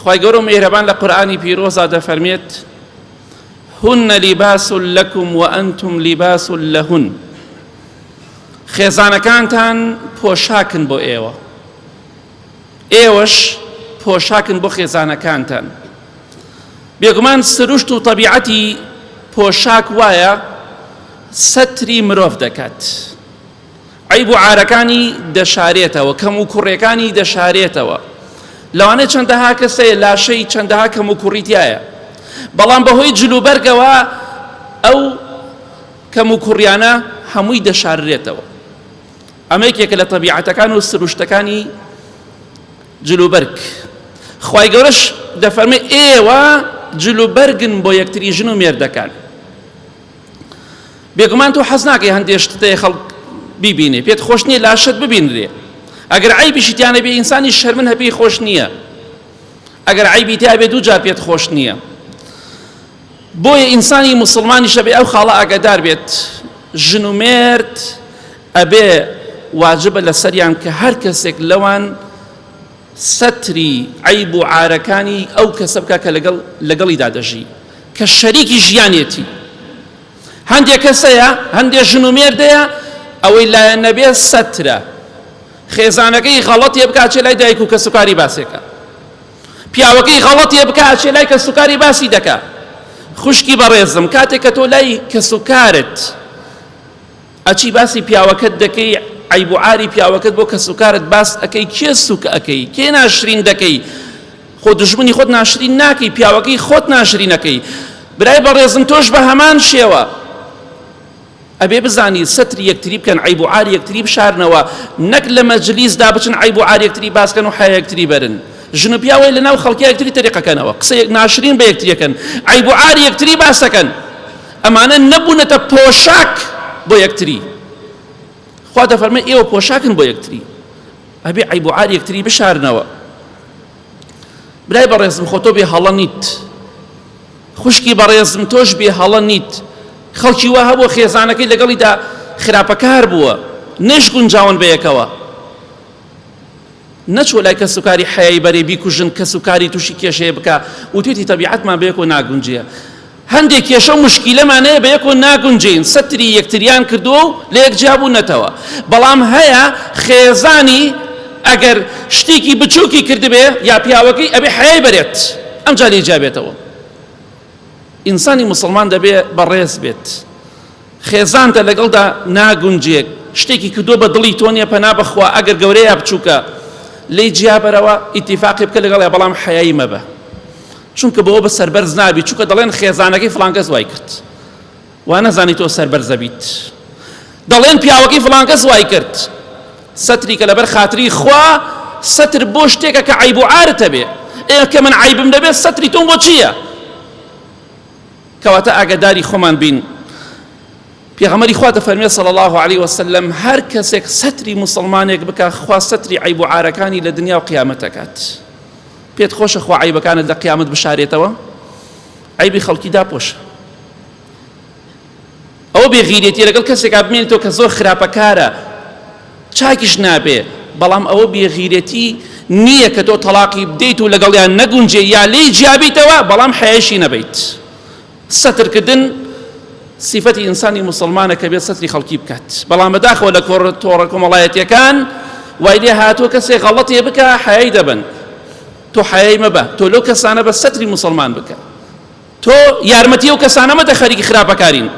خوای گەورە میهرەبان لە قورئانی پیرۆزا دەفەرمێت هن لباس لكم وأنتم لباس لهن خێزانەکانتان پۆشاکن بۆ ئێوە ئێوەش پۆشاکن بۆ خێزانەکانتان بێگومان سروشت و طەبیعەتی پۆشاک وایە سەتری مرۆڤ دەکات عیب و عارەکانی دەشارێتەوە کەم و کوڕیەکانی دەشارێتەوە لەوانەیە چەندەها کەسەیە لاشەی چەندەها کەم و کوڕیتایە بەڵام بەهۆی جلوبەرگەوە ئەو کەم و کوڕیانە هەمووی دەشاررێتەوە ئەمە یەکێکە لە طەبیعەتەکان و سروشتەکانی جلوبەرگ خوای گەورەش دەفەرمێ ئێوە جلوبەرگن بۆ یەکتری ژن و مێردەکان بێگومان تۆ حەز ناکەی هەندێک شتەیە خەڵک بیبینێ پێت خۆش نییە لاشت ببینرێ ئەگەر عیبیشی تیانە بێ ئینسانی شەرمن هەبێ خۆش نییە ئەگەر عیبی تیا بێ دوو جار پێت خۆش نییە بۆیە ئینسانی موسڵمانیشە بێ ئەو خاڵە ئاگادار بێت ژن و مێرد ئەبێ واجبە لەسەریان کە هەر کەسێک لەوان سەتری عیب و عارەکانی ئەو کەسە بکە کە لەگەڵیدا دەژی کە شەریکی ژیانێتی هەندێک کەسەیە هەندێک ژن و مێردەیە ئەوەی لایەن نەبێ سەترە خێزانەکەی غەڵەتیە بکات چێ لای دایک و کە سوکاری باسێکە پیاوەکەی غەڵەتیە بکات چێ لای کە سوکاری باسی دەکا خوشکی بەڕێزم کاتێک کە تۆ لای کە سوکارت ئەچی باسی پیاوەکەت دەکەی عیب و عاری پیاوەکەت بۆ کە سوکارت باس ئەەکەی کێ سوک ئەەکەی کێ ناشرین دەکەی خۆ دژمنی خۆت ناشرین ناکەی پیاوەکەی خۆت ناشرینەکەی برای بەڕێزم تۆش بە هەمان شێوە ئەبێ بزانی سەتری یەکتری بکەن عیب و عاری یەکتری بشارنەوە نەک لە مەجلیسدا بچن عیب و عاری یەکتری باسکەن و حیا یەکتری بەرن ژن و پیاوەی لەناو خەڵکی یەکتری تەریقەکەنەوە قسە ناشرین بە یەکتریەکەن عیب و عاری یەکتری باسەکەن ئەمانە نەبوونەتە پۆشاک بۆ یەکتری خوا دەفەرمێ ئێوە پۆشاکن بۆ یەکتری ئەبێ عیب و عاری یەکتری بشارنەوە برای بەڕێزم خۆ تۆ بێ هەڵە نیت خوشکی بەڕێزم تۆش بێ هەڵە نیت خەڵکی وا هەبووە خێزانەکەی لەگەڵیدا خراپەکار بووە نەشگونجاون بەیەکەوە نەچوە لای کە سوکاری حەیای بەرێ بیکوژن کە سوکاری تووشی کێشەیە بکە و توێتی تەبیعەتمان بەیەک و ناگونجێ هەندێک کێشە و مشکیلەمانەیە بەیەک و ناگونجین سەتری یەکتریان کردووە و لە یەک جیابوونەتەوە بەڵام هەیە خێزانی ئەگەر شتێکی بچووکی کردبێ یا پیاوەکەی ئەبێ حەیای بەرێت ئەمجا لێ جیابێتەوە ئینسانی موسڵمان دەبێ بەڕێز بێت خێزانتە لەگەڵدا ناگونجێک شتێکی کردووە بە دڵی تۆ نییە پەنا بەخوا ئەگەر گەورەیە بچووکە لێی جیابەرەوە ئیتیفاقی بکە لەگەڵ بەڵام حەیایی مەبە چونکە بەوە بە سەربەرز نابی چونکە دەڵێن خێزانەکەی فڵان کەس وای کرد وا نەزانی تۆ سەربەرزە بیت دەڵێن پیاوەکەی فڵان کەس وای کرد سەتری کە لەبەر خاتری خوا سەتر بۆ شتێکە کە عیب و عارتە بێ کە من عیبم دەبێت سەتری تۆم بۆ چییە کەواتە ئاگاداری خۆمان بین پێغەمبەری خوا دەفەرمێ صلی الله علیه وسلم هەر کەسێک سەتری موسڵمانێک بکە خوا سەتری عیب و عارەکانی لە دنیا و قیامەت دەکات پێت خۆشە خوا عیبەکانت لە قیامەت بشارێتەوە عیبی خەڵکی داپۆشە ئەوە بێغیرەتیە لەگەڵ کەسێکا بمێنیتەوە کە زۆر خراپەکارە چاکیش نابێ بەڵام ئەوە بێغیرەتی نییە کە تۆ تەلاقی بدەیت و لەگەڵیان نەگونجێ یا لێی جیابیتەوە بەڵام حەیاشی نەبیت سەترکردن صفەتی ئینسانی موسڵمانە کە بێت سەتری خەڵکی بکات بەڵام بەداخەوە لە تۆڕە کۆمەڵایەتیەکان وای لێ هاتووە کەسێک غەڵەتێ بکە حەیای دەبن تۆ حەیای مەبە تۆ لەو کەسانە بە سەتری موسڵمان بکە تۆ یارمەتی ئەو کەسانە مەدە خەریکی خراپەکارین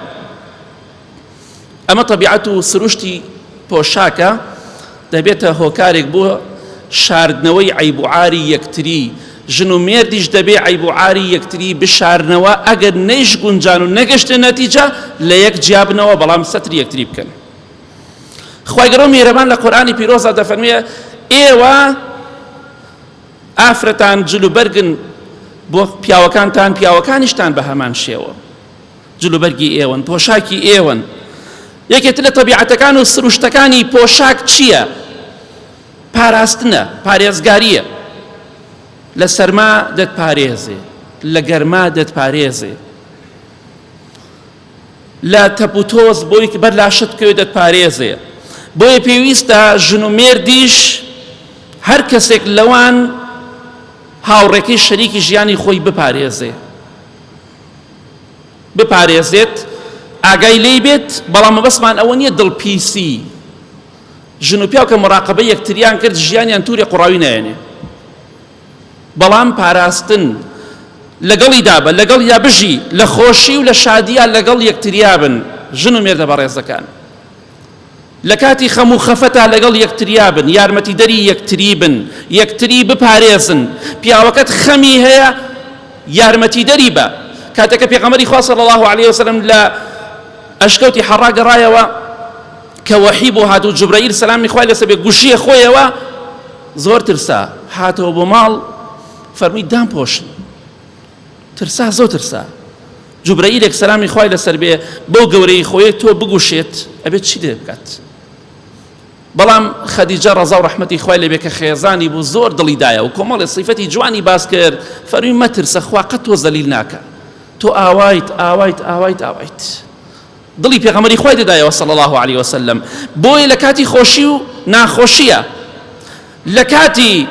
ئەمە طەبیعەت و سروشتی پۆشاکە دەبێتە هۆکارێک بۆ شاردنەوەی عیب و عاری یەکتری ژن و مێردیش دەبێ عیب و عاری یەکتری بشارنەوە ئەگەر نەیش گونجان و نەگەشتە نەتیجە لە یەک جیابنەوە بەڵام سەتری یەکتری بکەن خوای گەورە میهرەبان لە قورئانی پیرۆزدا دەفەرمێ ئێوە ئافرەتان جلوبەرگن بۆ پیاوەکانتان پیاوەکانیشتان بە هەمان شێوە جلوبەرگی ئێوەن پۆشاکی ئێوەن یەکێت لە تەبیعەتەکان و سروشتەکانی پۆشاک چییە پاراستنە پارێزگاریە لە سەرما دەتپارێزێ لە گەرما دەتپارێزێ لە تەپ و تۆز بۆی بەر لاشت بکەوێ دەتپارێزێ بۆیە پێویستە ژن و مێردیش هەر کەسێک لەوان هاوڕێکەی شەریکی ژیانی خۆی بپارێزێت ئاگای لێی بێت، بەڵام مەبەستمان ئەوە نییە دڵپیسی. ژن و پیاو کە مراقبەی یەکتریان کرد ژیانیان تووری قوڕاوی نایەنێ، بەڵام پاراستن لەگەڵیدا بە لەگەڵیدا بژی لە خۆشی و لە شادیە لەگەڵ یەکتریا بن. ژن و مێردە بەڕێزەکان لە کاتی خەم و خەفەتا لەگەڵ یەکتریا بن، یارمەتی دەری یەکتری بن، یەکتری بپارێزن. پیاوەکەت خەمی هەیە یارمەتی دەری بە. کاتێککە پێغەمبەری خوا صلی الله علیه وسلم لە ئەشکەوتی حەڕا گەڕایەوە کە وەحی بۆ هاتوو، جوبرەئیل سەلامی خوای لەسەر بێ گوشیە خۆیەوە زۆر ترسا، هاتەوە بۆ ماڵ فەرمووی دامپۆشن، ترسا زۆر ترسا. جوبرەئیلێک سەلامی خوای لەسەر بێ بەو گەورەی خۆی تۆ بگوشێت ئەبێت چی دێ بکات؟ بەڵام خەدیجە ڕەزا و ڕەحمەتی خوای لێبێ کە خێزانی بوو زۆر دڵیدایە و کۆمەڵی صیفەتی جوانی باس کرد، فەرمووی مەترسە، خوا قەت تۆ زەلیل ناکە، تۆ ئاوایت. دڵی پێغەمبەری خوای دەدایەوە صلی الله علیه وسلم. بۆیە لە کاتی خۆشی و ناخۆشیە، لە کاتی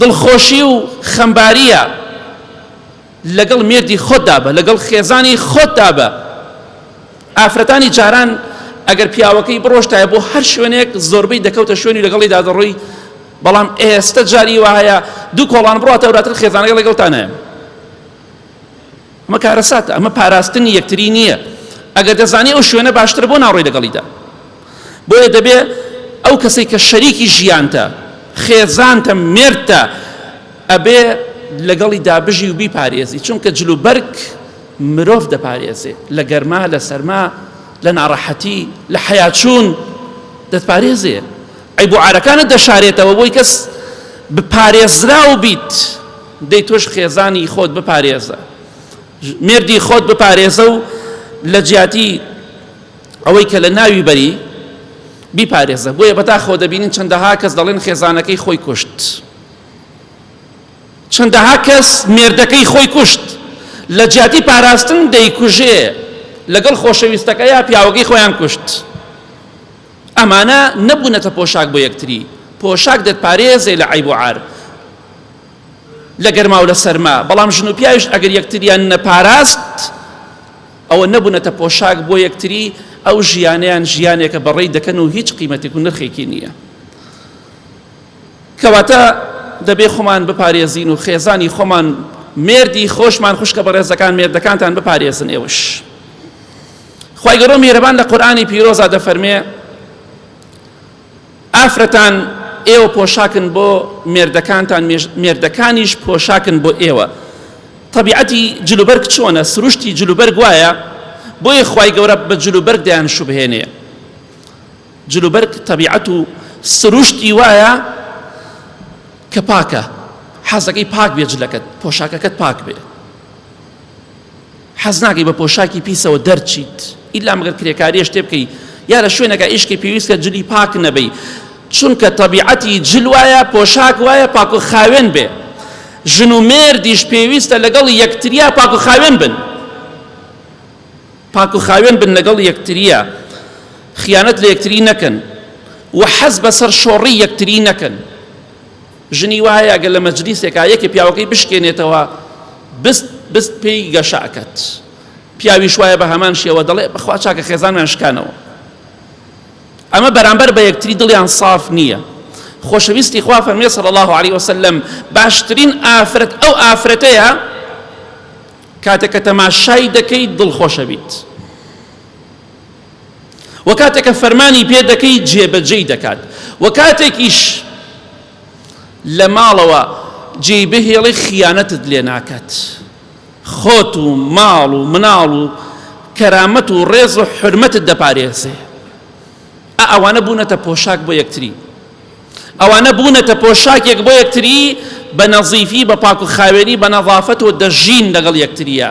دڵخۆشی و خەمباریە لەگەڵ مێردی خۆتدا بە، لەگەڵ خێزانی خۆتدا بە. ئافرەتانی جاران ئەگەر پیاوەکەی بڕۆشتایە بۆ هەر شوێنێک زۆربەی دەکەوتە شوێنی لەگەڵیدا دەڕۆی، بەڵام ئێستا جاری وایە دوو کۆڵان بڕاتە وراتر خێزانەکە لەگەڵتانە. ئەمە کارەساتە، ئەمە پاراستنی یەکتری نییە. ئەگەر دەزانی ئەو شوێنە باشتر بۆ ناڕۆی لەگەڵیدا. بۆیە دەبێ ئەو کەسێک کە شەریکی ژیانتە، خێزانتە، مێردتە، ئەبێ لەگەڵی دابژی و بیپارێزی، چونکە جلوبەرگ مرۆڤ دەپارێزێ لە گەرما، لە سەرما، لە ناڕەحەتی، لە حەیاچوون دەتپارێزێ. عیب و عارەکانت دەشارێتەوە بۆی کەس بپارێزراو بیت. دەی تۆش خێزانی خۆت بپارێزە، مێردی خۆت بپارێزە و لە جیاتی ئەوەی کە لە ناوی بەری بیپارێزە. بۆیە بەتاخەوە دەبینین چەندەها کەس دەڵێن خێزانەکەی خۆی کوشت، چەندەها کەس مێردەکەی خۆی کوشت. لە جیاتی پاراستن دەیکوژێ، لەگەڵ خۆشەویستەکەیە پیاوەکەی خۆیان کوشت. ئەمانە نەبوونەتە پۆشاک بۆ یەکتری. پۆشاک دەتپارێزێ لە عیب و عار، لە گەرما و لە سەرما. بەڵام ژن و پیاویش ئەگەر یەکتریان نەپاراست، ئەوە نەبوونەتە پۆشاک بۆ یەکتری، ئەو ژیانیان ژیانێکە بەڕێی دەکەن و هیچ قیمەتێک و نرخێکی نییە. کەواتە دەبێ خۆمان بپارێزین و خێزانی خۆمان، مێردی خۆشمان خوشکە بەڕێزەکان، مێردەکانتان بپارێزن. ئێوەش خوای گەورە میهرەبان لە قورئانی پیرۆزا دەفەرمێ ئافرەتان ئێوە پۆشاکن بۆ مێردەکانتان، مێردەکانیش پۆشاکن بۆ ئێوە. طبیعەتی جلوبەرگ چۆنە؟ سروشتی جلوبەرگ وایە، بۆیە خوای گەورە بە جلوبەرگ دەیان شوبهێنێ. جلوبەرگ طبیعەت و سروشتی وایە کە پاکە، حەزەکەی پاک بێ، جلەکەت پۆشاکەکەت پاک بێ، حەز ناکەی بە پۆشاکی پیسەوە دەرچیت، ئیلا مەگەر کرێکاریە شتێ بکەی یا لە شوێنەکە ئیشکی پێویستکە جلی پاک نەبەی. چونکە طبیعەتی جل وایە، پۆشاک وایە پاک و خاوێن بێ. ژن و مێردیش پێویستە لەگەڵ یەکتریا پاک و خاوێن بن، پاک و خاوێن بن لەگەڵ یەکتریا، خیانەت لە یەکتری نەکەن و حەز بەسەر شۆڕی یەکتری نەکەن. ژنی وایە ئەگەر لە مەجلیسێکا یەکێ پیاوەکەی بشکێنێتەوە بست پێی گەشاکەت، پیاویش وایە بە هەمان شێوە دەڵێ بەخوا چاکە خێزانمان شکانەوە. ئەمە بەرامبەر بە یەکتری دڵیان صاف نییە. خۆشەویستی خوا فەرمێ صلی الله علیه وسلم باشترین ئافرەت ئەو ئافرەتەیە کاتێک کە تەماشای دەکەی دڵخۆشە بیت، و کاتێک کە فەرمانی پێ دەکەی جێبەجێی دەکات، و کاتێکیش لە ماڵەوە جێی بهێڵی خیانەتت لێ ناکات. خۆت و ماڵ و مناڵ و کەرامەت و ڕێز و حرمەتت دەپارێزێ. ئەوانە بوونەتە پۆشاک بۆ یەکتری، ئەوانە بوونەتە پۆشاکێک بۆ یەکتری بە نەزیفی، بە پاک و خاوێنی، بە نەظافەت و دەژین لەگەڵ یەکتریە.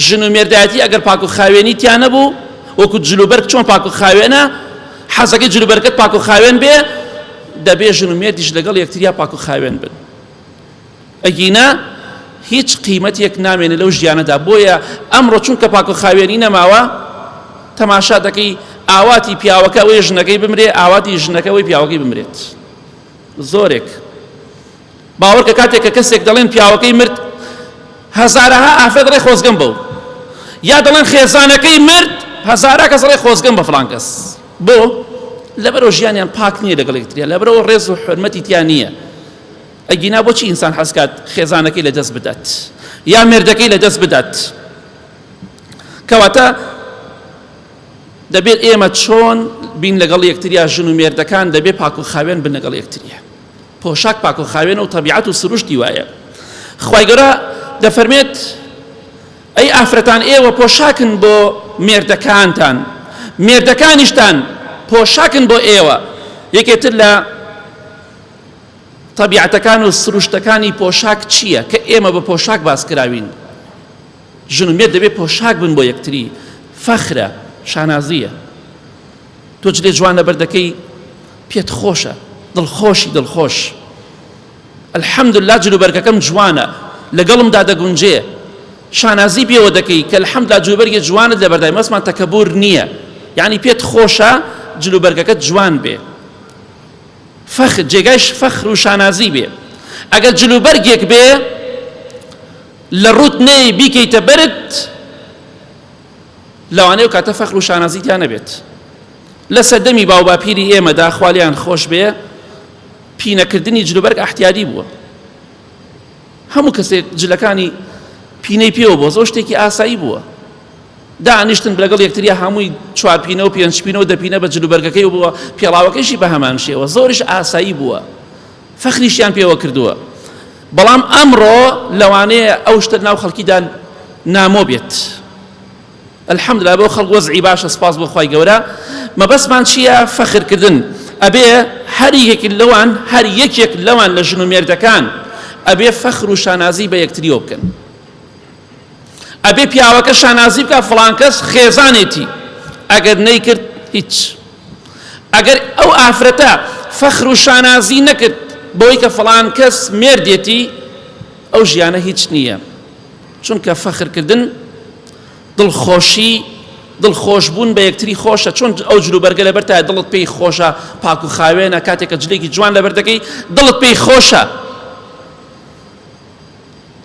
ژن و مێردایەتی ئەگەر پاک و خاوێنی تیان نەبوو، وەکو جلوبەرگ چۆن پاک و خاوێنە، حەزەکەی جلوبەرگت پاک و خاوێن بێ، دەبێ ژن و مێردیش لەگەڵ یەکتریا پاک و خاوێن بن. ئەگینە هیچ قیمەتێک نامێنێ لەو ژیانەدا. بۆیە ئەمڕۆ چونکە پاک و خاوێنی نەماوە، تەماشا دەکەی ئاواتی پیاوەکە ئەوەی ژنەکەی بمرێ، ئاواتی ژنەکە ئەوەی پیاوەکەی بمرێت. زۆرێک باوەڕکە کاتێک کە کەسێک دەڵێن پیاوەکەی مرد هەزارەها ئافرەت ڕێ خۆزگەم بەو، یا دەڵێن خێزانەکەی مرد هەزارە کەس ڕێ خۆزگەم بە فڵان کەس. بۆ لەبەرەوە ژیانیان پاک نییە لەگەڵ یەکتریان، لەبەرەوە ڕێز و حورمەتی تیان نییە. ئەگینا بۆچی ئینسان حەزکات خێزانەکەی لەدەست بدات یا مێردەکەی لەدەست بدات؟ کەواتە دەبێت ئێمە چۆن بین لەگەڵ یەکتریا، ژن و مێردەکان دەبێت پاک و خاوێن بن لەگەڵ یەکتریا. پۆشاک پاک و خاوێنە و تەبیعەت و سروشتی وایە. خوای گەورە دەفەرمێت ئەی ئافرەتان ئێوە پۆشاکن بۆ مێردەکانتان، مێردەکانیشتان پۆشاکن بۆ ئێوە. یەکێتر لە تەبیعەتەکان و سروشتەکانی پۆشاک چییە کە ئێمە بە پۆشاک باس کراوین؟ ژن و مێرد دەبێت پۆشاک بن بۆ یەکتری، فەخرە، شانازیە. تۆ جلێ جوان لەبەر دەکەی پێت خۆشە، دڵخۆشی دڵخۆش. ئەلحەمدوللا جلوبەرگەکەم جوانە، لەگەڵمدا دەگونجێ، شانازی پێوە دەکەی کە ئەلحەمدوللا جلوبەرگی جوانت لەبەردای مەسمان تەکەبور نییە، یعنی پێت خۆشە جلوبەرگەکەت جوان بێ، فەخر جێگایش فەخر و شانازی بێ. ئەگەر جلوبەرگێک بێ لە ڕوت نەی بیکەیتە بەرت، لەوانەیە کاتە فەخر و شانازیتیان نەبێت. لە سەردەمی باو باپیری ئێمەدا خوالیان خۆش بێ، پینەکردنی جلوبەرگ ئەحتیاجی بووە. هەموو کەسێک جلەکانی پینەی پێوە بۆ زۆر شتێکی ئاسایی بووە. دانیشتن لەگەڵ یەکتریا هەمووی 4 پینە و 5 پینە و 10 پینە بە جلوبەرگەکەی و بووە، پێڵاوەکەیشی بە هەمان شێوە، زۆرش ئاسایی بووە، فەخریشیان پێوە کردووە. بەڵام ئەمڕۆ لەوانەیە ئەو شتە ناو خەڵکیدا نامۆ بێت. الحەمدوللا بۆ خەڵک وەزعی باشە، سپاس بۆ خوای گەورە. مەبەستمان چییە؟ فەخرکردن. ئەبێ هەر یەکێک لەوان لە ژن و مێردەکان ئەبێ فەخر و شانازی بە یەکتریەوە بکەن. ئەبێ پیاوەکە شانازی بکە فڵان کەس خێزانێتی، ئەگەر نەیکرد هیچ. ئەگەر ئەو ئافرەتە فەخر و شانازی نەکرد بۆی کە فڵان کەس مێردێتی، ئەو ژیانە هیچ نییە. چونکە فەخرکردن دڵخۆشی، دڵخۆشبوون بە یەکتری خۆشە. چۆن ئەو جلوبەرگە لەبەر تا دڵت پێی خۆشە، پاک و خاوێنە، کاتێککە جلێکی جوان لەبەر دەکەی دڵت پێی خۆشە،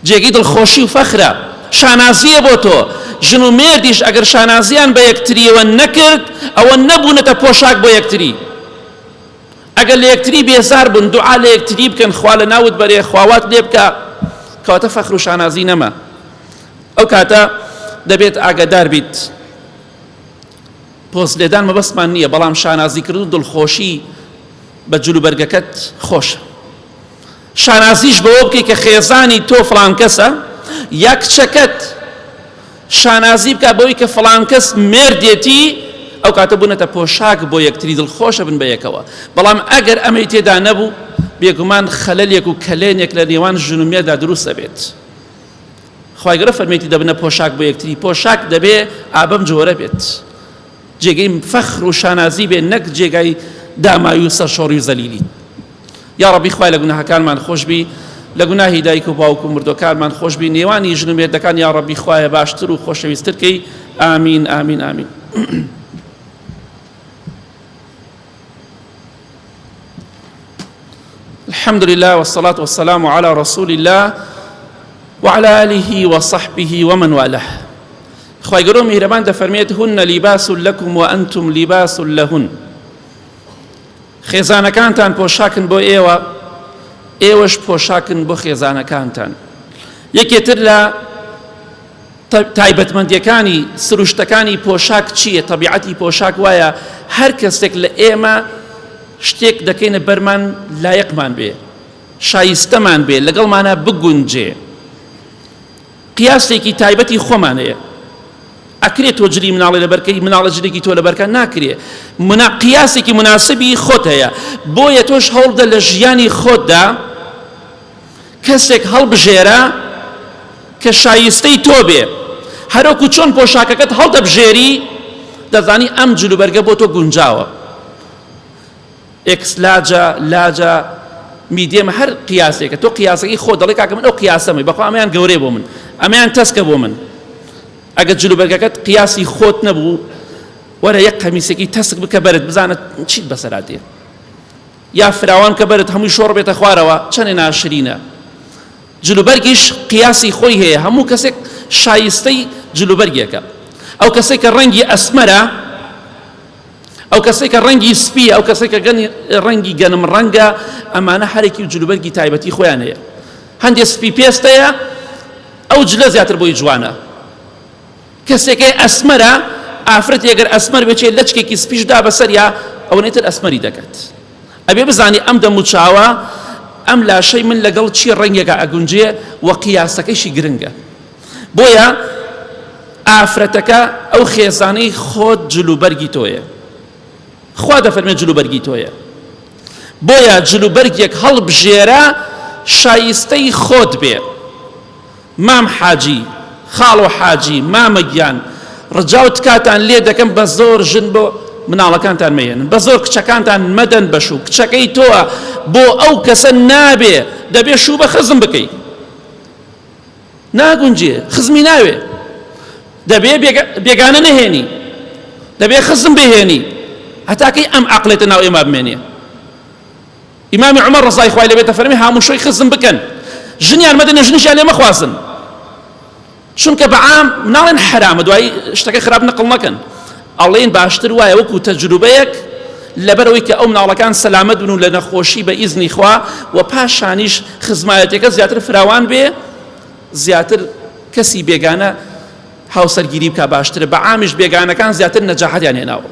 جێگەی دڵخۆشی و فەخرە، شانازیە بۆ تۆ. ژن و مێردیش ئەگەر شانازیان بە یەکتریەوە نەکرد، ئەوە نەبوونەتە پۆشاک بۆ یەکتری. ئەگەر لە یەکتری بێزار بن، دوعا لە یەکتری بکەن، خوا لە ناوت بەرێ، خواوات لێ بکە، کەواتە فەخر و شانازی نەما. ئەو کاتە دەبێت ئاگادار بیت. پۆست لێدان مەبەستمان نییە، بەڵام شانازیکردن و دڵخۆشی بە جلوبەرگەکەت خۆشە. شانازیش بەوە بکەی کە خێزانی تۆ فڵان کەسە، یا کچەکەت شانازی بکە بەوەی کە فڵان کەس مێردێتی، ئەو کاتە بوونەتە پۆشاک بۆ یەکتری، دڵخۆشە بن بە یەکەوە. بەڵام ئەگەر ئەمەی تێدا نەبوو، بێگومان خەلەلێک و کەلێنێک لە نێوان ژن و مێردا دروست دەبێت. خوای گەورە فەرمێتی دەبنە پۆشاک بۆ یەکتری. پۆشاک دەبێ ئابەم جۆرە بێت، جێگەی فەخر و شانازی بێ، نەک جێگای دامایی و سەرشۆڕی و زەلیلی. یا ڕەبی خوای لە گوناهەکانمان خۆشبی، لە گوناهی دایک و باوک و مردوەکانمان خۆشبی، نێوانی ژن و مێردەکان یا ڕەبی خوایە باشتر و خۆشەویستتر کەی. ئامین ئامین ئامین. الحمد لله والصلاة والسلام على رسول الله وعلى آله وصحبه ومن والاه. خوای گەورە میهرەبان دەفەرمێت هن لباس لكم وأنتم لباس لهن. خێزانەکانتان پۆشاکن بۆ ئێوە، ئێوەش پۆشاکن بۆ خێزانەکانتان. یەکێتر لە تایبەتمەندیەکانی سروشتەکانی پۆشاک چییە؟ تەبیعەتی پۆشاک وایە هەر کەسێک لە ئێمە شتێک دەکەینە بەرمان لایەقمان بێ، شایستەمان بێ، لەگەڵمانە بگونجێ. قیاسێکی تایبەتی خۆمانەیە. ئەکرێت تۆ جلی مناڵی لەبەرکەی، مناڵە جلێکی تۆ لەبەرکە ناکرێ. قیاسێکی مناسبی خۆت هەیە، بۆیە تۆش هەوڵدە لە ژیانی خۆتدا کەسێک هەڵبژێرە کە شایستەی تۆ بێ. هەروەکو چۆن پۆشاکەکەت هەڵدەبژێری، دەزانی ئەم جلوبەرگە بۆ تۆ گونجاوە. ئێکس لاجە میدیەمە، هەر قیاسێکە تۆ قیاسەکەی خۆ دەڵێ کاکە من ئەو قیاسەمەی بەخوا ئەمەیان گەورەی بۆ من، ئەمەیان تەسکە بۆ من. ئەگەر جلوبەرگەکەت قیاسی خۆت نەبوو، وەرە یەک قەمیسێکی تەسک بکە بەرت، بزانە چیت بەسەرا دێ. یا فراوان کە بەرت هەمووی شۆڕ بێتە خوارەوە چەندێ ناشرینە. جلوبەرگیش قیاسی خۆی هەیە، هەموو کەسێک شایستەی جلوبەرگێکە. ئەو کەسێک کە ڕەنگی ئەسمەرە، ئەو کەسێک کە ڕەنگی سپیە، ئەو کەسێک کە ڕەنگی گەنم ڕەنگە، ئەمانە هەرێکی و جلوبەرگی تایبەتی خۆیان هەیە. هەندێک سپی پێستەیە ئەو جلە زیاتر بۆی جوانە. کەسێکی ئەسمەرە، ئافرەت ئەگەر ئەسمەر بچێت لەچکێکی سپیشدا بەسەریا ئەوەنێتر ئەسمەری دەکات. ئەبێ بزانی ئەم دەموچاوە ئەم لاشەی من لەگەڵ چی ڕەنگێکە ئەگونجێ و قیاسەکەیشی گرنگە. بۆیە ئافرەتەکە ئەو خێزانەی خۆت جلوبەرگی تۆیە، خوا دەفەرمێت جلوبەرگی تۆیە. بۆیە جلوبەرگێک هەڵبژێرە شایستەی خۆت بێ. مام حاجی، خاڵ و حاجی، مامەگیان ڕجاوت کاتان لێ دەکەم بە زۆر ژن بۆ مناڵەکانتان مەهێنن، بە زۆر کچەکانتان مەدەن بەشوو، کچەکەی تۆە بۆ ئەو کەسە نابێ، دەبێ شوو بە خزم بکەی، ناگونجێ، خزمی ناوێ، دەبێ بێگانە نەهێنی، دەبێ خزم بهێنی، هەتاکەی ئەم عەقڵێتە ناو ئێمە بمێنێ. ئیمامی عومەر ڕەزای خوای لەبێ دەفەرمێ هەمووشۆی خزم بکەن، ژنیان مەدەنە ژنیشیان لێ مەخوازن، چونکە بەعام ناڵێن حرامە، دوایی شتەکە خراپ نەقڵ نەکەن، ئەڵێن باشتر وایە وەکو تەجروبەیەک لەبەرەوەی کە ئەو مناڵەکان سەلامەت بن و لە نەخۆشی بە ئیزنی خوا و پاشانیش خزمایەتەکە زیاتر فراوان بێ، زیاتر کەسی بێگانە هاوسەرگیری بکە باشترە. بەعامیش بێگانەکان زیاتر نەجاحەتیان هێناوە،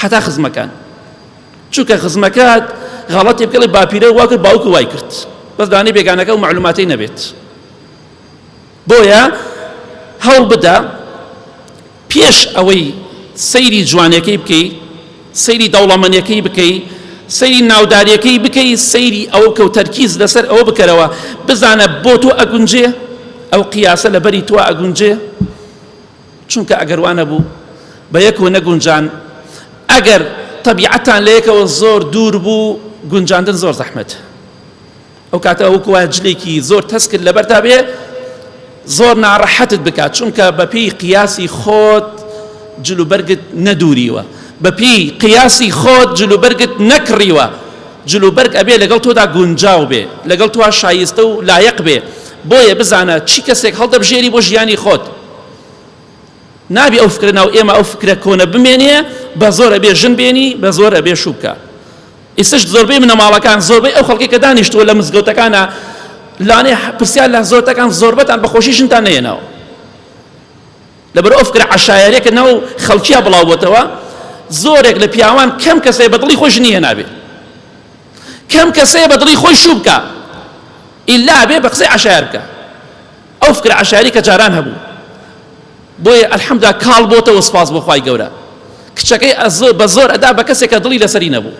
حتا خزمەکان، چونکە خزمەکەت غەڵەتی بکەڵی باپیرە وا کرد باوکو وای کرد، بەس دانێ بێگانەکە و معلوماتی نەبێت. بۆیە هەوڵ بدە پێش ئەوەی سەیری جوانەکەی بکەی، سەیری دەوڵەمەندیەکەی بکەی، سەیری ناوداریەکەی بکەی، سەیری ئەو کە و تەرکیز لەسەر ئەوە بکەرەوە، بزانە بۆ تۆ ئەگونجێ، ئەو قیاسە لەبەری تۆ ئەگونجێ. چونکە ئەگەر وانە بوو بە یەکەوە نەگونجان، ئەگەر تەبیعەتان لە یەکەوە زۆر دوور بوو، گونجاندن زۆر زەحمەتە. ئەو کاتە وەکو وایە جلێکی زۆر تەس کرد لەبەر تا بێ زۆر ناڕەحەتت بکات، چونکە بەپێی قیاسی خۆت جلوبەرگت نەدووریوە، بەپێی قیاسی خۆت جلوبەرگت نەکڕیوە. جلوبەرگ ئەبێ لەگەڵ تۆدا گونجاو بێ، لەگەڵ تۆ شایستە و لایەق بێ. بۆیە بزانە چی کەسێک هەڵدەبژێری بۆ ژیانی خۆت. نابی ئەو فکرە ناو ئێمە ئەو فکرە کۆنە بمێنێ، بە زۆر ئەبێ ژن بێنی، بە زۆر ئەبێ شوو بکە. ئێستش زۆربەی منەماڵەکان، زۆربەی ئەو خەڵکی کە دانیشتووە لە مزگەوتەکانە لانێ پرسیار لە زۆرتەکان زۆربەتان بەخۆشی ژنتان نەهێناوە، لەبەر ئەو فکرە عەشایەرێکە ناو خەڵکییا بڵاو بۆتەوە. زۆرێک لە پیاوان کەم کەسەیە بەدڵی خۆی ژنی هێنابێ، کەم کەسەیە بەدڵی خۆی شوو بکە، ئیلا بێ بە قسەی عەشایەر بکە. ئەو فکرە عەشایەری کە جاران هەبوو، بۆیە ئەلحەمدولیلا کاڵ بۆتەوە، سپاس بۆ خوای گەورە. کچەکەی بە زۆر ئەدا بە کەسێکە دڵی لەسەری نەبوو،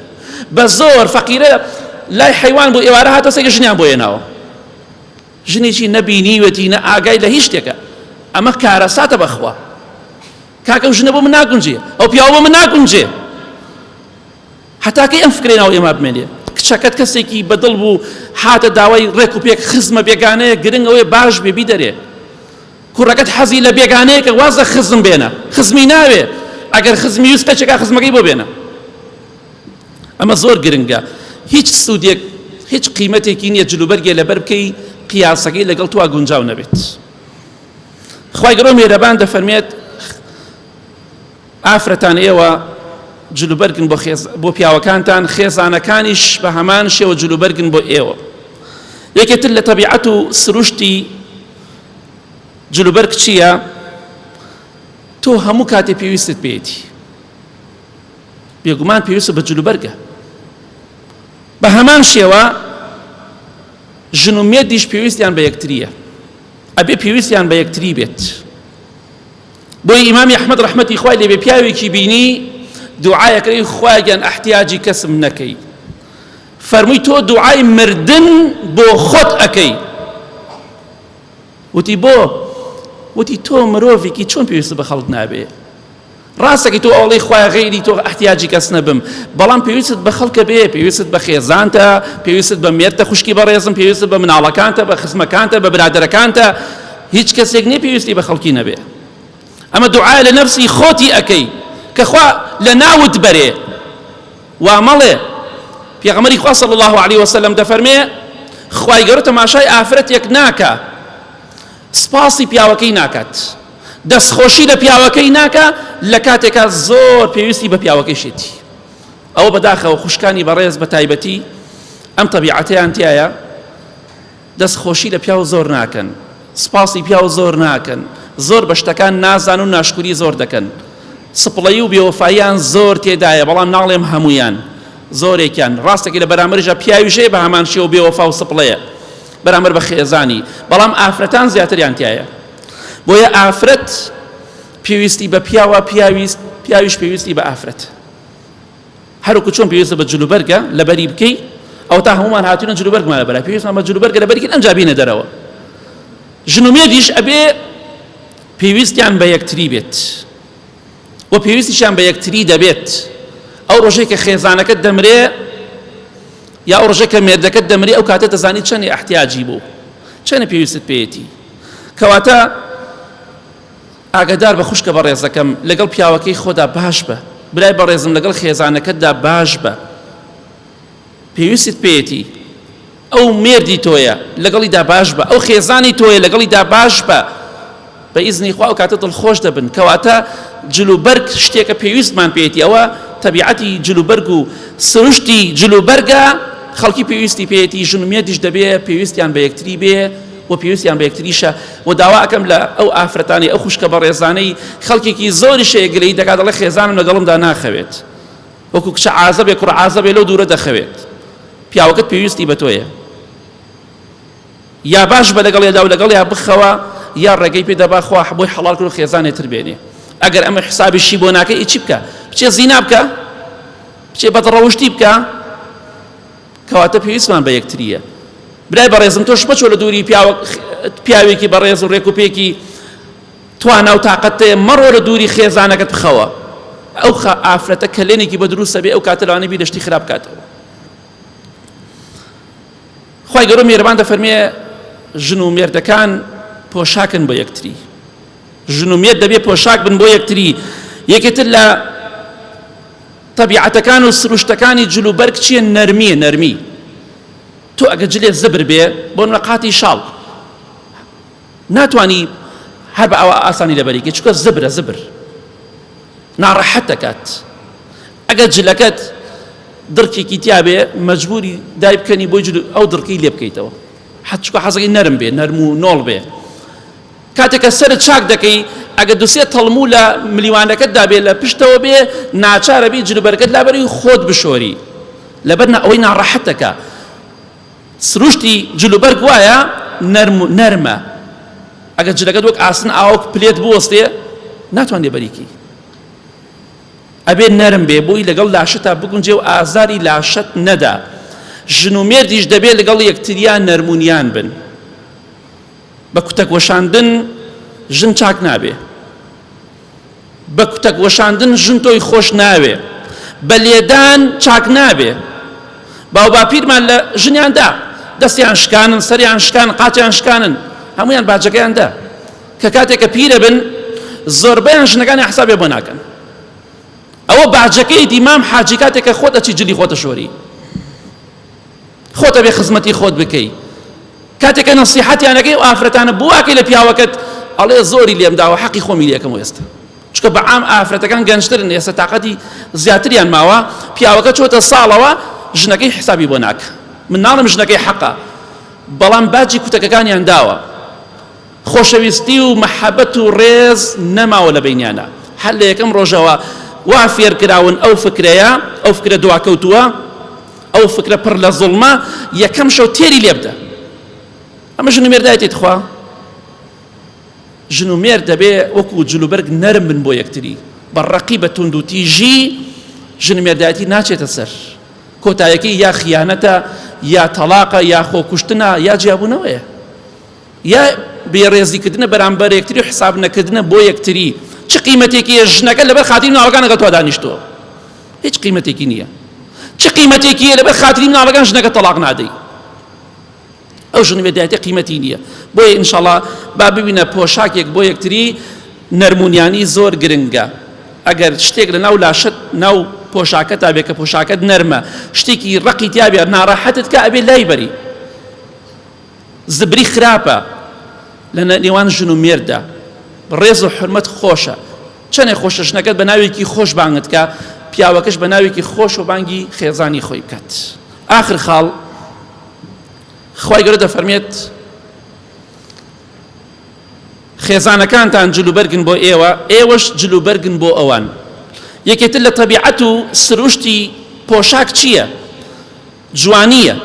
بە زۆر فەقیرە لای حەیوان بوو، ئێوارە هاتە سێکە ژنیان بۆ هێناوە، ژنێکی نەبینیوەتی نە ئاگای لە هیچ شتێکە. ئەمە کارەساتە بەخوا، کاکە ژنە بۆ من ناگونجێ، ئەو پیاوە بۆ من ناگونجێ، هەتاکەی ئەم فکرەی ناو ئێمە بمێنێ. کچەکەت کەسێکی بەدڵ بوو، هاتە داوای ڕێک و پێک خزمە بێگانەیە، گرنگ ئەوەیە باش بێ بیدەرێ. کوڕەکەت حەزی لە بێگانەیەکە وازە خزم بێنە، خزمی ناوێ، ئەگەر خزمی ویست پێچێکا خزمەکەی بۆ بێنە. ئەمە زۆر گرنگە، هیچ سوودێک هیچ قیمەتێکی نییە جلوبەرگێ لەبەر بکەی قیاسەکەی لەگەڵ تۆ گونجاو نەبێت. خوای گەورە میهرەبان دەفەرمێت ئافرەتان ئێوە جلوبەرگن بۆ پیاوەکانتان، خێزانەکانیش بە هەمان شێوە جلوبەرگن بۆ ئێوە. یەکێتر لە تەبیعەت و سروشتی جلوبەرگ چییە؟ تۆ هەموو کاتێ پێویستت پێیەتی، بێگومان پێویستە بە جلوبەرگە. بە هەمان شێوە ژن و مێردیش پێویستیان بە یەکتریە، ئەبێ پێویستیان بە یەکتری بێت. بۆی ئیمامی ئەحمەد ڕەحمەتی خوای لێبێ پیاوێکی بینی دوعایەکەی خوایان ئەحتیاجی کەسم نەکەی، فەرمووی تۆ دوعای مردن بۆ خۆت ئەکەی. وتی بۆ؟ وتی تۆ مرۆڤێکی چۆن پێویستە بە خەڵک نابێ؟ ڕاستەکەی تۆ ئەوڵەی خوای غەیری تۆ ئەحتیاجی کەس نەبم، بەڵام پێویستت بە خەڵکە بێ، پێویستت بە خێزانتە، پێویستت بە مێردتە خوشکی بەڕێزم، پێویستت بە مناڵەکانتە، بە خزمەکانتە، بە برادەرەکانتە، هیچ کەسێک نییە پێویستی بە خەڵکی نەبێ. ئەمە دوعای لە نەفسی خۆتی ئەکەی کە خوا لە ناوت بەرێ، وا مەڵێ پێغەمبەری خوا صلی الله علیه وسلم دەفەرمێ خوای گەورە تەماشای ئافرەتێک ناکە سپاسی پیاوەکەی ناکات دەستخۆشی لە پیاوەکەی ناکە لە کاتێکە زۆر پێویستی بە پیاوەکەیشێتی ئەوە بەداخەوە خوشکانی بەڕێز بە تایبەتی ئەم تەبیعەتەیان تایە دەستخۆشی لە پیاو زۆر ناکەن سپاسی پیاو زۆر ناکەن زۆر بە شتەکان نازان و ناشکوری زۆر دەکەن سپڵەیی و بێوەفاییان زۆر تێدایە بەڵام ناڵێم هەموویان زۆرێکیان ڕاستێکی لە بەرامبەرژە پیاویشەیە بە هەمان شێوە بێوەفا و سپڵەیە بەرامبەر بە خێزانی بەڵام ئافرەتان زیاتریان تایە بۆیە ئافرەت پێویستی بە پیاوە پیاویش پێویستی بە ئافرەت هەروکو چۆن پێویستە بە جلوبەرگە لەبەری بکەی ئەو تا هەمومان هاتوونە جلوبەرگمان لەبەرە پێویستمان بە جلوبەرگە لەبەریکن ئەمجا بینە دەرەوە ژن و مێردیش ئەبێ پێویستیان بە یەکتری بێت و پێویستیشیان بە یەکتری دەبێت ئەو ڕۆژەی کە خێزانەکەت دەمرێ یا ئەو ڕۆژەی کە مێردەکەت دەمرێ ئەو کاتە دەزانی چەندی احتیاجی بوو چەندە پێویستت پێیەتی کەواتە ئاگادار بە خوشکە بەڕێزەکەم لەگەڵ پیاوەکەی خۆدا باش بە برای بەڕێزم لەگەڵ خێزانەکەتدا باش بە پێویستت پێیەتی ئەو مێردی تۆیە لەگەڵیدا باش بە ئەو خێزانی تۆیە لەگەڵیدا باش بە بە ئیزنی خوا ئەو کاتە دڵخۆش دەبن کەواتە جلوبەرگ شتێکە پێویستمان پێیەتی ئەوە تەبیعەتی جلوبەرگ و سروشتی جلوبەرگە خەڵکی پێویستی پێیەتی ژن و مێردیش دەبێ پێویستیان بە یەکتری بێ و پێویستیان بە یەکتریشە و داوا ئەکەم لە ئەو ئافرەتانی ئەو خوشکە بەڕێزانەی خەڵکێکی زۆری شەیەگرەی دەکات دەڵێ خێزانم لەگەڵمدا ناخەوێت وەکو کچە عازەبێ کوڕ عازەبێ لەو دوورە دەخەوێت پیاوەکەت پێویستی بە تۆیە یا باش بە لەگەڵێدا و لەگەڵ یا بخەوە یا ڕێگەی پێ دەبا خوا بۆی حەڵال کرد و خێزانێتر بێنێ ئەگەر ئەمە حسابیشی بۆ ناکەی چی بکە بچێ زینا بکە بچێ بەدڕەوشتی بکە کەواتە پێویستمان بە یەکتریە برای بەڕێزم تۆش بچۆ لە دووری پیاوێکی بەڕێز و ڕێک و پێکی توانە و تااقەتەیە مەڕۆ لە دووری خێزانەکەت بخەوە ئەو ئافرەتە کەلێنێکی بە دروستە بێ ئەو کاتە لەوانەیە بیر لە شتی خراپ بکاتەوە خوای گەورە میهرەبان دەفەرمێ ژن و مێردەکان پۆشاکن بۆ یەکتری ژن و مێرد دەبێ پۆشاک بن بۆ یەکتری یەکێتر لە طبیعەتەکان و سروشتەکانی جلوبەرگ چییە نەرمیە نەرمی تۆ ئەگە جلێ زبر بێ بۆ نەقاتی شاڵ ناتوانی هەر بە ئەوە ئاسانی لەبەریکە چونکە زبرە زبر ناڕەحەت دەکات ئەگەر جلەکەت دڕکێکی تیا بێ مەجبوری دای بکەنی بۆی ئەو دڕکەی لێ بکەیتەوە حەت چونکە حەزەکەی نەرم بێ نەرم و نۆڵ بێ کاتێکە سەرت چاک دەکەی ئەگە دوسێ تەڵموو لە ملیوانەکەتدا بێ لە پشتەوە بێ ناچارە بێ جلوبەرگەت لابەری خۆت بشۆری لەبەر ئەوەی ناڕەحەت دەکا سروشتی جلوبەرگ وایە نەرمە ئەگە جلەکەت وەک ئاسن ئاوک پلێت بوەستێ ناتوانێ بەریکی ئەبێ نەرم بێ بۆی لەگەڵ لاشەتا بگونجێ و ئازاری لاشەت نەدا ژن و مێردیش دەبێت لەگەڵ یەکتریان نەرمونیان بن بە کوتەک وەشاندن ژن چاک نابێ بە کوتەک وەشاندن ژن تۆی خۆش ناوێ بە لێدان چاک نابێ باو باپیرمان لە ژنیاندا دەستیان شکانن سەریان شکان قاچیان شکانن هەمویان باجەکەیاندا کە کاتێککە پیرە بن زۆربەیان ژنەکانی حسابێ بۆ ناکەن ئەوە باجەکەی دیمام حاجی کاتێککە خۆت ئەچی جلی خۆتە شۆری خۆتە بێ خزمەتی خۆت بکەی کاتێککە نەسیحەتیانەکەی و ئافرەتانە بواکەی لە پیاوەکەت ئەڵێ زۆری لێم داوە حەقی خۆمی لێکەم ئێستا چونکە بەعام ئافرەتەکان گەنجترن ئێستا تااقەتی زیاتریان ماوە پیاوەکە چۆتە ساڵەوە ژنەکەی حسابی بۆ ناکە من ناڵم ژنەکەی حەقە بەڵام باجی کوتەکەکانیان داوە خۆشەویستی و مەحەبەت و ڕێز نەماوە لە بینیانە هەر لە یەکەم ڕۆژەوە وا فێرکراون ئەو فکرەیە ئەو فکرە دواکەوتووە ئەو فکرە پڕ لە زوڵمە یەکەم شەو تێری لێ بدە ئەمە ژن و مێردایەتێت خوا ژن و مێرد دەبێ وەکو جلوبەرگ نەرم بن بۆ یەکتری بەڕەقی بە توند و تیژی ژن و مێردایەتی ناچێتە سەر کۆتایەکەی یا خیانەتە یا تەلاقە یا خۆکوشتنە یا جیابوونەوەیە یا بێڕێزیکردنە بەرامبەر یەکتری و حساب نەکردنە بۆ یەکتری چ قیمەتێکی ژنەکە لەبەر خاتری مناڵەکان لەگەڵ تۆ دانیشتووە هیچ قیمەتێکی نییە چ قیمەتێکیە لەبەر خاتری مناڵەکان ژنەکە تەلاق نادەی ئەو ژن و مێردایەتی قیمەتی نییە بۆیە ئینشاڵڵا با ببینە پۆشاکێک بۆ یەکتری نەرمونیانی زۆر گرنگە ئەگەر شتێک لە ناو لاشت ناو پۆشاکە تا بێت کە پۆشاکەت نەرمە شتێکی ڕقی تیابێ ناڕەحەتت کە ئەبێ لای بەری زبری خراپە لە نێوان ژن و مێرددا ڕێز و حرمەت خۆشە چەندێک خۆشە ژنەکەت بە ناوێکی خۆش بانگت کە پیاوەکەش بە ناوێکی خۆش و بانگی خێزانی خۆی بکات آخر خاڵ خوای گەورە دەفەرمێت خێزانەکانتان جلوبەرگن بۆ ئێوە ئێوەش جلوبەرگن بۆ ئەوان یەکێتر لە تەبیعەت و سروشتی پۆشاک چییە؟ جوانیە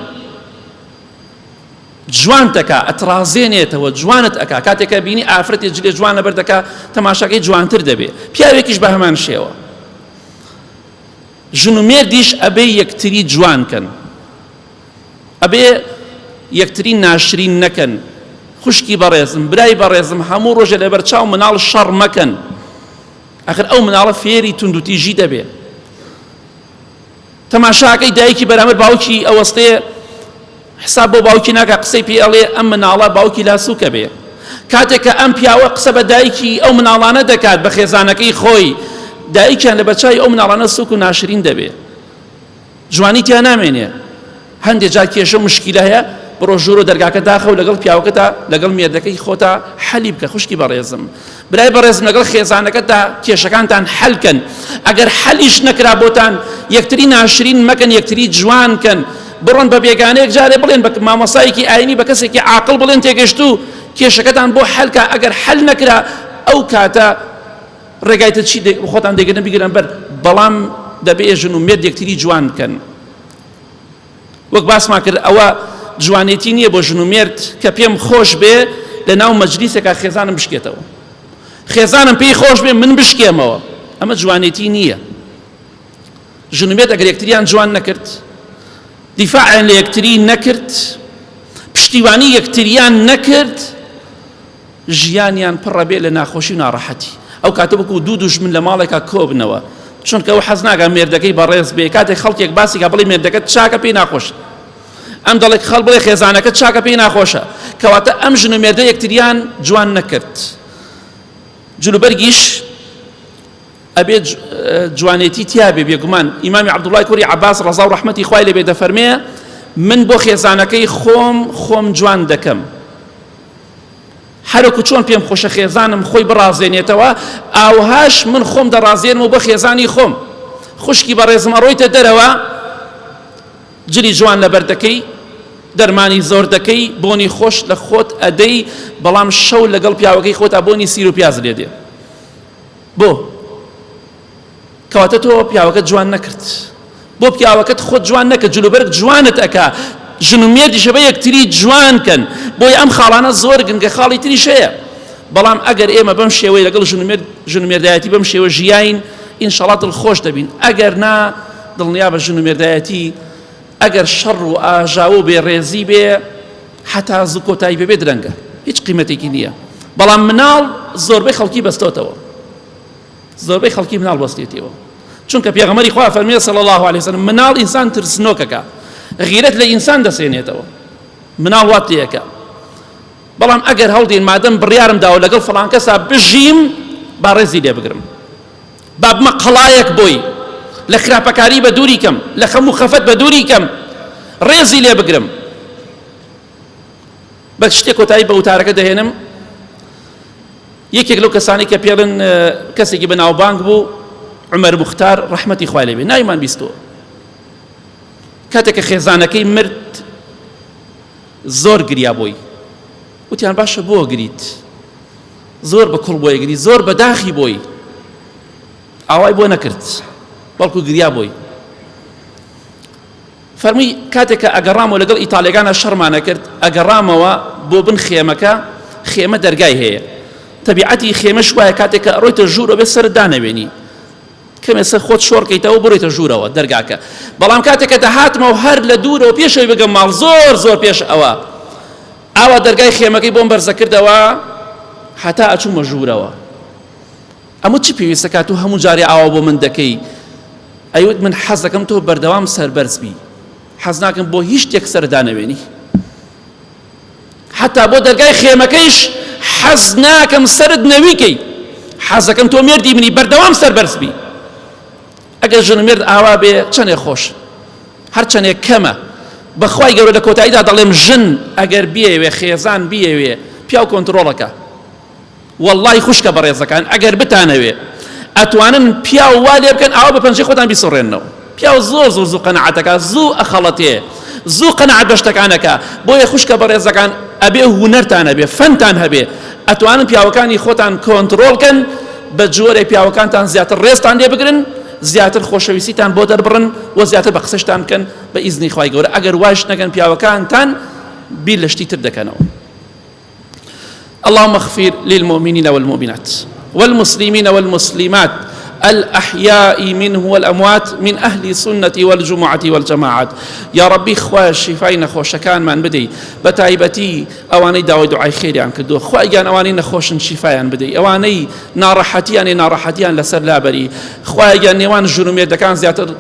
جوان دەکا ئەترازێنێتەوە جوانت ئەکا کاتێکە بینی ئافرەتێک جلێ جوان لەبەر دەکا تەماشاکەی جوانتر دەبێ پیاوێکیش بە هەمان شێوە ژن و مێردیش ئەبێ یەکتری جوانکەن ئەبێ یەکتری ناشرین نەکەن خوشکی بەڕێزم برای بەڕێزم هەموو ڕۆژە لەبەر چاو مناڵ شەڕ مەکەن ئەخر ئەو مناڵە فێری توندوتیژی دەبێ تەماشاکەی دایکی بەرامبەر باوکی ئەوەستەیە حساب بۆ باوکی ناکە قسەی پێ ئەڵێ ئەم مناڵە باوکی لاسووکە بێ کاتێک کە ئەم پیاوە قسە بە دایکی ئەو مناڵانە دەکات بە خێزانەکەی خۆی دایکیان لە بەرچاوی ئەو مناڵانە سووک و ناشرین دەبێ جوانی تیا نامێنێ هەندێک جا کێشە مشکیلە هەیە بڕۆ ژوور و دەرگاکە داخە و لەگەڵ پیاوەکەتا لەگەڵ مێردەکەی خۆتا حەلی بکە خوشکی بەڕێزم برای بەڕێزم لەگەڵ خێزانەکەتدا کێشەکانتان حەلکەن ئەگەر حەلیش نەکرا بۆتان یەکتری ناشرین مەکەن یەکتری جوانکەن بڕۆن بە بێگانەیەک جارێ بڵێن بە مامۆسایەکی ئاینی بە کەسێکی عاقڵ بڵێن تێگەشت و کێشەکەتان بۆ حەلکە ئەگەر حەل نەکرا ئەو کاتە ڕێگایتە چی خۆتان دەگەنە بیگرن بەر بەڵام دەبێ ژن و مێرد یەکتری جوان بکەن وەک باسمان کرد ئەوە جوانێتی نییە بۆ ژن و مێرد کە پێم خۆش بێ لە ناو مەجلیسێکا خێزانم بشکێتەوە خێزانم پێی خۆش بێ من بشکێمەوە ئەمە جوانێتی نییە ژن و مێرد ئەگەر یەکتریان جوان نەکرد دیفاعیان لە یەکتری نەکرد پشتیوانی یەکتریان نەکرد ژیانیان پڕە بێ لە ناخۆشی و ناڕەحەتی ئەو کاتە وەکو دوو دوژمن لە ماڵێکا کۆبنەوە چونکە ئەو حەز ناکات مێردەکەی بەڕێز بێ کاتێک خەڵکێک باسی کە بڵێ مێردەکەت چاکە پێی ناخۆشە ئەم دەڵێک خەڵ بڵێ خێزانەکەت چاکە پێی ناخۆشە کەواتە ئەم ژن و مێردە یەکتریان جوان نەکرد جلوبەرگیش ئەبێ جوانێتی تیا بێ بێگومان ئیمامی عەبدوڵڵای کوڕی عەباس ڕەزا و ڕەحمەتی خوای لێبێ دەفەرمێ من بۆ خێزانەکەی خۆم جوان دەکەم هەروەکو چۆن پێم خۆشە خێزانم خۆی بڕازێنێتەوە ئاوهاش من خۆم دەڕازێنمەوە بۆ خێزانی خۆم خوشکی بەڕێزم ئەڕۆیتە دەرەوە جلی جوان لەبەر دەکەی دەرمانی زۆر دەکەی بۆنی خۆش لە خۆت ئەدەی بەڵام شەو لەگەڵ پیاوەکەی خۆتا بۆنی سیر و پیاز لێ دێ بۆ کەواتە تۆ پیاوەکەت جوان نەکرد بۆ پیاوەکەت خۆت جوان نەکرد جلوبەرگ جوانت ئەکا ژن و مێردیشە بە یەکتری جوانکەن بۆی ئەم خاڵانە زۆر گرنگە خاڵی تریش هەیە بەڵام ئەگەر ئێمە بەم شێوەی لەگەڵ ژن و مێردایەتی بەم شێوە ژیاین ئینشەڵڵا دڵخۆش دەبین ئەگەر نا دڵنیا بە ژن و مێردایەتی ئەگەر شەڕ و ئاژاو و بێڕێزی بێ حتا زوو کۆتایی بێ درەنگە هیچ قیمەتێکی نییە بەڵام مناڵ زۆربەی خەڵکی بەستۆتەوە زۆربەی خەڵکی مناڵ بەستێتەوە چونکە پێغەمبەری خوا فەرموویە صلی الله علیه وسلم مناڵ ئینسان ترسنۆکەکە غیرەت لە ئینسان دەسێنێتەوە مناڵ واتەیەکە بەڵام ئەگەر هەڵدین مادەم بڕیارم داوە لەگەڵ فڵان کەسا بژیم با ڕێزی لێ بگرم با بمە قەڵایەک بۆی لە خراپەکاری بە دووری کەم لە خەم و خەفەت بە دووری کەم ڕێزی لێ بگرم بە شتێک کۆتایی بە وتارەکە دەهێنم یەکێک لەو کەسانی کە پێڵن کەسێکی بەناوبانگ بوو عومەر موختار ڕەحمەتی خوای لێ بێ ناویمان بیستەوە کاتێک کە خێزانەکەی مرد زۆر گریا بۆی وتیان باشە بۆ گریت زۆر بە کوڵ بۆی گری زۆر بەداخی بۆی ئاوای بۆ نەکرد بەڵکو گریا بۆی فەرمووی کاتێک کە ئەگەڕامەوە لەگەڵ ئیتاڵیەکانە شەڕمانە کرد ئەگەڕامەوە بۆ بن خێمەکە خێمە دەرگای هەیە تەبیعەتی خێمەش وایە کاتێک کە ئەڕۆیتە ژوورەوە بێ سەرت دانەوێنی کەمێسە خۆت شۆڕکەیتەوە بڕۆیتە ژوورەوە دەرگاکە بەڵام کاتێک کە دەهاتمەوە هەر لە دوورەوە پێشەوەی بگەم ماڵ زۆر پێش ئەوە ئاوا دەرگای خێمەکەی بۆم بەرزە کردەوە هەتا ئەچوومە ژوورەوە ئەمە چی پێویستە کات و هەموو جارێ ئاوا بۆ من دەکەی ئەیوت من حەز دەکەم تۆ بەردەوام سەربەرز بی حەز ناکەم بۆ هیچ شتێک سەردانەوێنی حتا بۆ دەرگای خێمەکەیش حەز ناکەم سرد نەویکەی حەز دەکەم تۆ مێردی منی بەردەوام سەربەرز بی ئەوە ئەگەر ژنمێرد ئاوا بێ چەندێک خۆش هەر چەندێک کەمە بەخوای گەورە لە کۆتاییدا دەڵێم ژن ئەگەر بیەوێ خێزان بیەوێ پیا و کۆنتڕۆڵەکە وەڵڵای خوشکە بەڕێزەکان ئەگەر بتانەوێ ئەتوانن پیا و وا لێ بکەن ئاوا بە پەنجەی خۆتان بیسڕێنەوە پیا و زۆر زۆر زوو قەنەعەتەکە زوو ئەخەڵەتێ زوو قەنەعەت بە شتەکانەکە بۆیە خوشکە بەڕێزەکان ئەبێ هونەرتان هەبێ فەنتان هەبێ ئەتوانن پیاوەکانی خۆتان کۆنتڕۆڵکەن بە جۆرێ پیاوەکانتان زیاتر ڕێزتان لێ بگرن زیاتر خۆشەویستیتان بۆ دەربڕن و زیاتر بە قسەشتان بکەن بە ئیزنی خوای گەورە ئەگەر واش نەکەن پیاوەکانتان بیر لە شتی تر دەکەنەوە. اللهم اغفر للمؤمنين والمؤمنات والمسلمين والمسلمات الأحياء منه والأموات من أهل السنة والجمعة والجماعات يا ربي خواه الشفاء نخوش كان من بدي بتايبتي أواني داوي دعاء خير عن كدو خواه أواني نخوش شفاء بدي أواني ناراحتيان لسر لابري خواه نيوان الجنومية دكان زياتر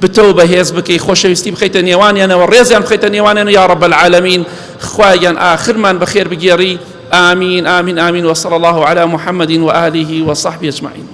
بتوبة هيز بكي خوش يستي بخيت نيوان أنا والرزق بخيت نيوان يا رب العالمين خواه آخر من بخير بجيري آمين آمين آمين وصلى الله على محمد وآله وصحبه أجمعين.